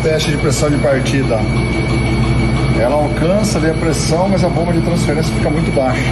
teste de pressão de partida. Ela alcança ali a pressão, mas a bomba de transferência fica muito baixa.